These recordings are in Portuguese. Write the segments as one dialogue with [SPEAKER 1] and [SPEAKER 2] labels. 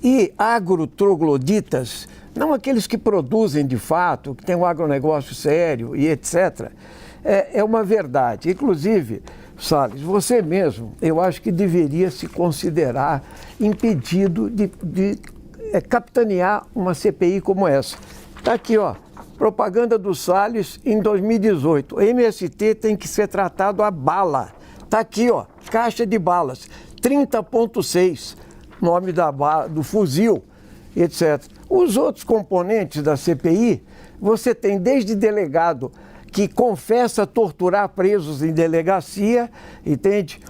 [SPEAKER 1] e agrotrogloditas, não aqueles que produzem de fato, que têm um agronegócio sério e etc., é uma verdade. Inclusive, Salles, você mesmo, eu acho que deveria se considerar impedido de capitanear uma CPI como essa. Está aqui, ó, propaganda do Salles em 2018. O MST tem que ser tratado a bala. Está aqui, ó, caixa de balas, 30.6, nome do fuzil, etc. Os outros componentes da CPI, você tem desde delegado que confessa torturar presos em delegacia, entende?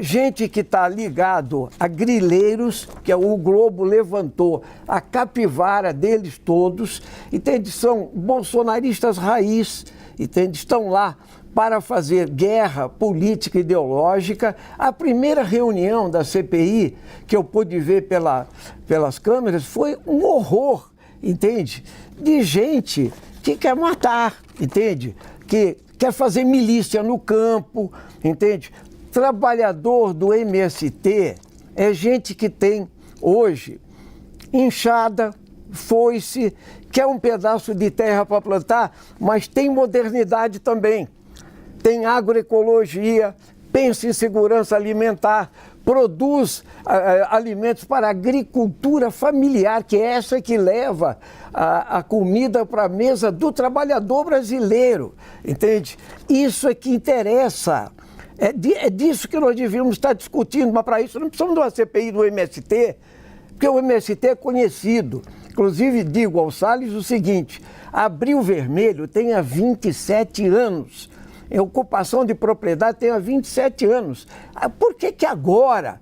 [SPEAKER 1] Gente que está ligado a grileiros, que o Globo levantou a capivara deles todos, entende? São bolsonaristas raiz, entende? Estão lá para fazer guerra política ideológica. A primeira reunião da CPI, que eu pude ver pelas câmeras, foi um horror, entende? De gente que quer matar, entende? Que quer fazer milícia no campo, entende? Trabalhador do MST é gente que tem hoje enxada, foice, quer um pedaço de terra para plantar, mas tem modernidade também. Tem agroecologia, pensa em segurança alimentar, produz alimentos para a agricultura familiar, que é essa que leva a comida para a mesa do trabalhador brasileiro, entende? Isso é que interessa. É disso que nós devíamos estar discutindo, mas para isso não precisamos de uma CPI do MST, porque o MST é conhecido. Inclusive, digo ao Salles o seguinte: Abril Vermelho tem há 27 anos. Em ocupação de propriedade tem há 27 anos. Por que agora,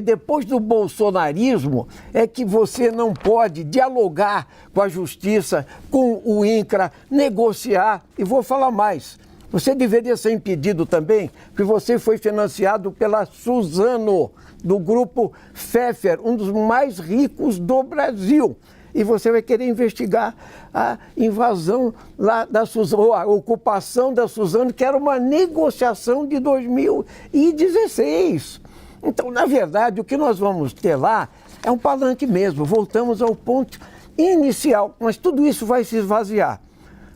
[SPEAKER 1] depois do bolsonarismo, é que você não pode dialogar com a justiça, com o INCRA, negociar? E vou falar mais. Você deveria ser impedido também, porque você foi financiado pela Suzano, do grupo Pfeffer, um dos mais ricos do Brasil. E você vai querer investigar a invasão lá da Suzano, a ocupação da Suzano, que era uma negociação de 2016. Então, na verdade, o que nós vamos ter lá é um palanque mesmo. Voltamos ao ponto inicial, mas tudo isso vai se esvaziar.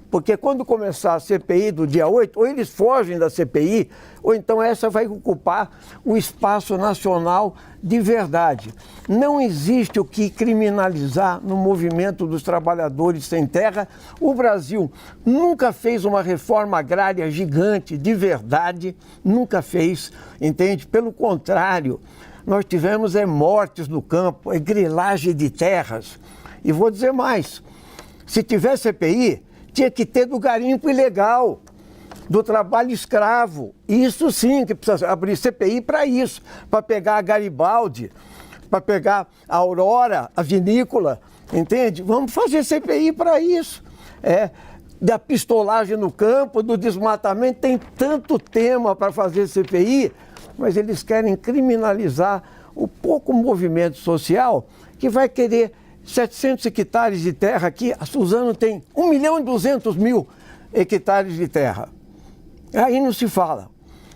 [SPEAKER 1] Porque quando começar a CPI do dia 8, ou eles fogem da CPI, ou então essa vai ocupar o espaço nacional de verdade. Não existe o que criminalizar no movimento dos trabalhadores sem terra. O Brasil nunca fez uma reforma agrária gigante de verdade, nunca fez, entende? Pelo contrário, nós tivemos mortes no campo, grilagem de terras. E vou dizer mais, se tiver CPI, tinha que ter do garimpo ilegal, do trabalho escravo. Isso sim, que precisa abrir CPI para isso, para pegar a Garibaldi, para pegar a Aurora, a vinícola, entende? Vamos fazer CPI para isso. Da pistolagem no campo, do desmatamento, tem tanto tema para fazer CPI, mas eles querem criminalizar o pouco movimento social que vai querer 700 hectares de terra aqui. A Suzano tem 1.200.000 hectares de terra. Aí não se fala.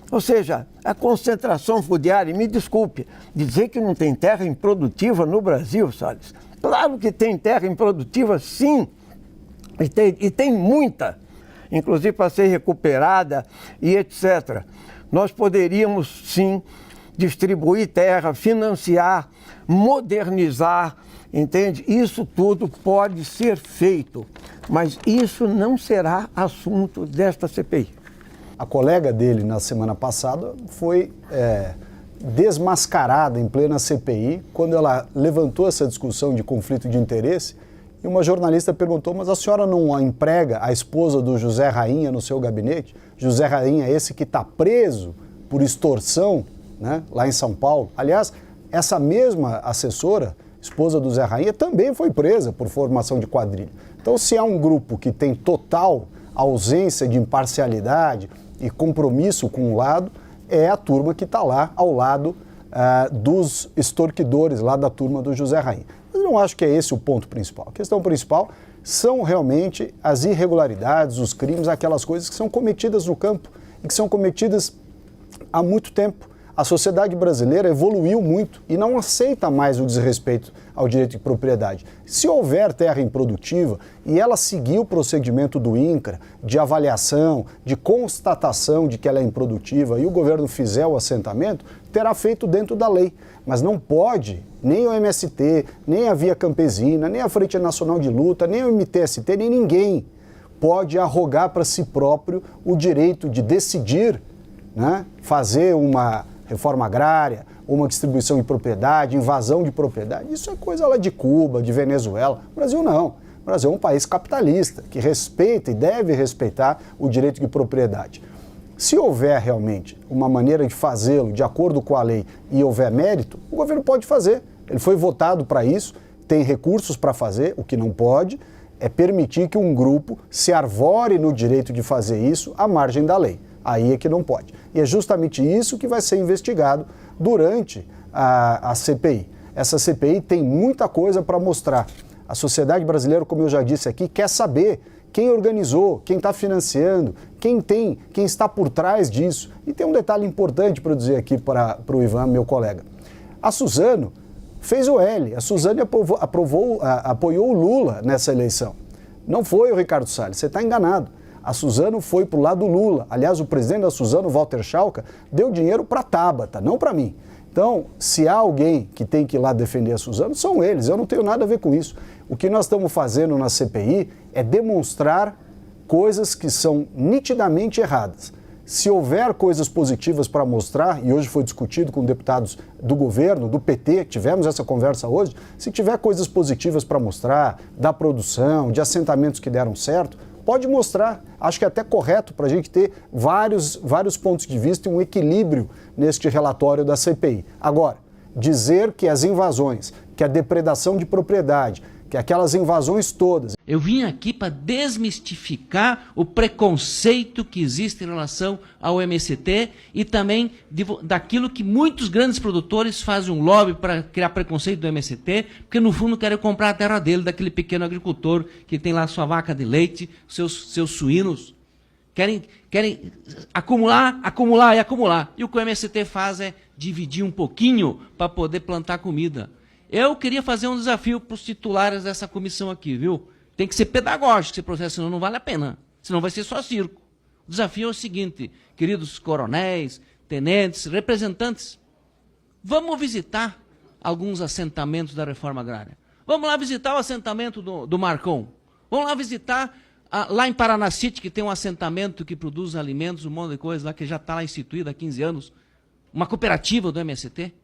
[SPEAKER 1] Ou seja, a concentração fundiária, me desculpe, dizer que não tem terra improdutiva no Brasil, Salles. Claro que tem terra improdutiva, sim, e tem muita, inclusive para ser recuperada e etc. Nós poderíamos, sim, distribuir terra, financiar, modernizar, entende? Isso tudo pode ser feito, mas isso não será assunto desta CPI.
[SPEAKER 2] A colega dele, na semana passada, foi desmascarada em plena CPI, quando ela levantou essa discussão de conflito de interesse, e uma jornalista perguntou: mas a senhora não emprega a esposa do José Rainha no seu gabinete? José Rainha, esse que está preso por extorsão, né, lá em São Paulo. Aliás, essa mesma assessora, esposa do Zé Rainha, também foi presa por formação de quadrilha. Então, se há um grupo que tem total ausência de imparcialidade e compromisso com um lado, é a turma que está lá ao lado dos extorquidores, lá da turma do José Rainha. Eu não acho que é esse o ponto principal. A questão principal são realmente as irregularidades, os crimes, aquelas coisas que são cometidas no campo e que são cometidas há muito tempo. A sociedade brasileira evoluiu muito e não aceita mais o desrespeito ao direito de propriedade. Se houver terra improdutiva e ela seguir o procedimento do INCRA de avaliação, de constatação de que ela é improdutiva e o governo fizer o assentamento, terá feito dentro da lei. Mas não pode nem o MST, nem a Via Campesina, nem a Frente Nacional de Luta, nem o MTST, nem ninguém pode arrogar para si próprio o direito de decidir, né, fazer uma reforma agrária, uma distribuição de propriedade, invasão de propriedade. Isso é coisa lá de Cuba, de Venezuela. O Brasil não. O Brasil é um país capitalista, que respeita e deve respeitar o direito de propriedade. Se houver realmente uma maneira de fazê-lo de acordo com a lei e houver mérito, o governo pode fazer. Ele foi votado para isso, tem recursos para fazer. O que não pode é permitir que um grupo se arvore no direito de fazer isso à margem da lei. Aí é que não pode. E é justamente isso que vai ser investigado durante a CPI. Essa CPI tem muita coisa para mostrar. A sociedade brasileira, como eu já disse aqui, quer saber quem organizou, quem está financiando, quem está por trás disso. E tem um detalhe importante para eu dizer aqui para o Ivan, meu colega. A Suzano fez o L. A Suzano apoiou o Lula nessa eleição. Não foi o Ricardo Salles, você está enganado. A Suzano foi para o lado do Lula. Aliás, o presidente da Suzano, Walter Schalka, deu dinheiro para a Tabata, não para mim. Então, se há alguém que tem que ir lá defender a Suzano, são eles. Eu não tenho nada a ver com isso. O que nós estamos fazendo na CPI é demonstrar coisas que são nitidamente erradas. Se houver coisas positivas para mostrar, e hoje foi discutido com deputados do governo, do PT, tivemos essa conversa hoje, se tiver coisas positivas para mostrar, da produção, de assentamentos que deram certo, pode mostrar. Acho que é até correto para a gente ter vários pontos de vista e um equilíbrio neste relatório da CPI. Agora, dizer que as invasões, que a depredação de propriedade, que aquelas invasões todas...
[SPEAKER 3] Eu vim aqui para desmistificar o preconceito que existe em relação ao MST e também daquilo que muitos grandes produtores fazem um lobby para criar preconceito do MST, porque no fundo querem comprar a terra dele, daquele pequeno agricultor que tem lá sua vaca de leite, seus suínos. Querem acumular, acumular e acumular. E o que o MST faz é dividir um pouquinho para poder plantar comida. Eu queria fazer um desafio para os titulares dessa comissão aqui, viu? Tem que ser pedagógico esse processo, senão não vale a pena. Senão vai ser só circo. O desafio é o seguinte, queridos coronéis, tenentes, representantes, vamos visitar alguns assentamentos da reforma agrária. Vamos lá visitar o assentamento do Marcon. Vamos lá visitar, lá em Paranacite, que tem um assentamento que produz alimentos, um monte de coisa lá, que já está lá instituído há 15 anos. Uma cooperativa do MST.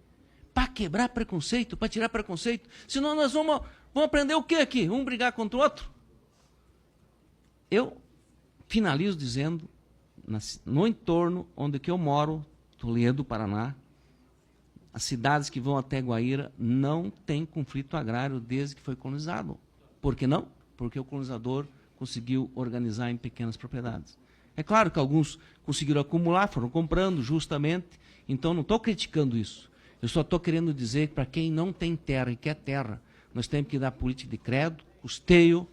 [SPEAKER 3] Para quebrar preconceito, para tirar preconceito. Senão nós vamos aprender o que aqui? Um brigar contra o outro? Eu finalizo dizendo, no entorno onde que eu moro, Toledo, Paraná, as cidades que vão até Guaíra não tem conflito agrário desde que foi colonizado. Por que não? Porque o colonizador conseguiu organizar em pequenas propriedades. É claro que alguns conseguiram acumular, foram comprando justamente, então não estou criticando isso. Eu só estou querendo dizer que para quem não tem terra e quer terra, nós temos que dar política de crédito, custeio,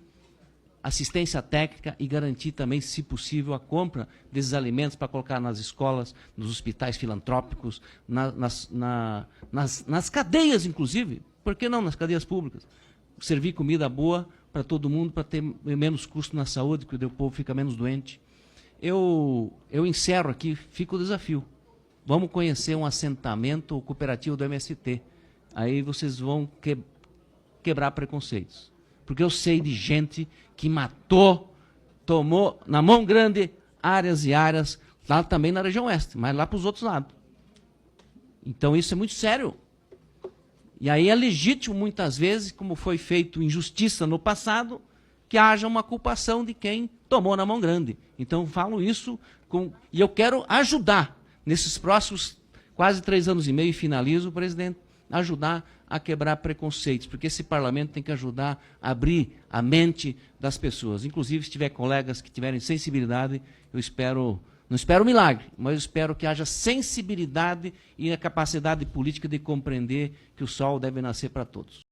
[SPEAKER 3] assistência técnica e garantir também, se possível, a compra desses alimentos para colocar nas escolas, nos hospitais filantrópicos, nas cadeias, inclusive. Por que não nas cadeias públicas? Servir comida boa para todo mundo, para ter menos custo na saúde, que o povo fica menos doente. Eu encerro aqui, fica o desafio. Vamos conhecer um assentamento cooperativo do MST. Aí vocês vão quebrar preconceitos. Porque eu sei de gente que matou, tomou na mão grande áreas e áreas, lá também na região oeste, mas lá para os outros lados. Então isso é muito sério. E aí é legítimo, muitas vezes, como foi feito injustiça no passado, que haja uma culpação de quem tomou na mão grande. Então falo isso, e eu quero ajudar. Nesses próximos quase 3 anos e meio, e finalizo, presidente, ajudar a quebrar preconceitos, porque esse parlamento tem que ajudar a abrir a mente das pessoas. Inclusive, se tiver colegas que tiverem sensibilidade, eu espero, não espero milagre, mas eu espero que haja sensibilidade e a capacidade política de compreender que o sol deve nascer para todos.